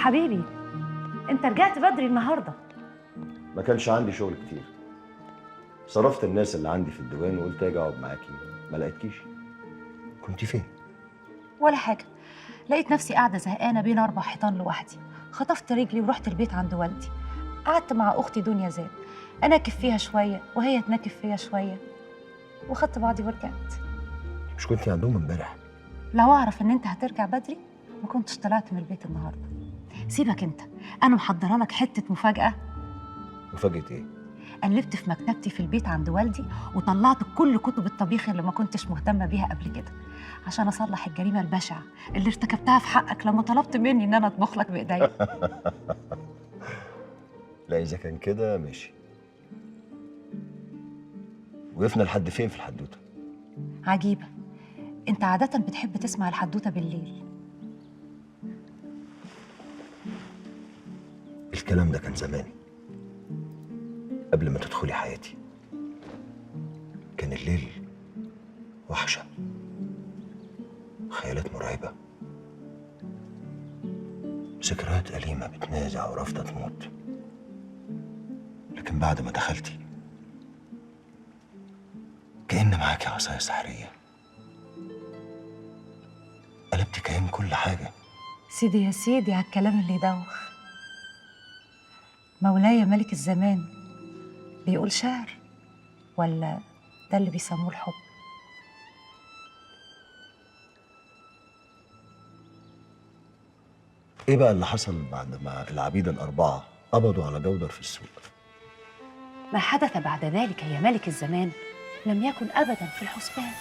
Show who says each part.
Speaker 1: حبيبي، انت رجعت بدري النهارده.
Speaker 2: ما كانش عندي شغل كتير. صرفت الناس اللي عندي في الديوان وقلت اجي اقعد معاكي، ما لقيتكيش. كنتي فين؟
Speaker 1: ولا حاجه، لقيت نفسي قاعده زهقانه بين 4 حيطان لوحدي. خطفت رجلي ورحت البيت عند والدي، قعدت مع اختي دنيا زاد، اناكف فيها شويه وهي تناكف فيها شويه، وخدت بعضي ورجعت.
Speaker 2: مش كنتي عندهم امبارح؟
Speaker 1: لو اعرف ان انت هترجع بدري ما كنتش طلعت من البيت النهارده. سيبك انت، انا محضره لك حته مفاجاه.
Speaker 2: مفاجأة ايه؟
Speaker 1: قلبت في مكتبتي في البيت عند والدي وطلعت كل كتب الطبيخ اللي ما كنتش مهتمه بيها قبل كده، عشان اصلح الجريمه البشعه اللي ارتكبتها في حقك لما طلبت مني ان انا اطبخ لك بايديا.
Speaker 2: لا اذا كان كده ماشي. وقفنا لحد فين في الحدوته؟
Speaker 1: عجيبه، انت عاده بتحب تسمع الحدوته بالليل.
Speaker 2: الكلام ده كان زمان، قبل ما تدخلي حياتي. كان الليل وحشة، خيالات مرعبة، ذكريات أليمة بتنازع ورافضة تموت. لكن بعد ما دخلتي كأن معاكي عصاية سحرية، قلبتي كأن كل حاجة.
Speaker 1: سيدي يا سيدي على الكلام اللي يدوخ. مولاي ملك الزمان بيقول شعر، ولا ده اللي بيسموه الحب؟
Speaker 2: ايه بقى اللي حصل بعد ما العبيد الأربعة قبضوا على جودر في السوق؟
Speaker 1: ما حدث بعد ذلك يا ملك الزمان لم يكن أبدا في الحسبان.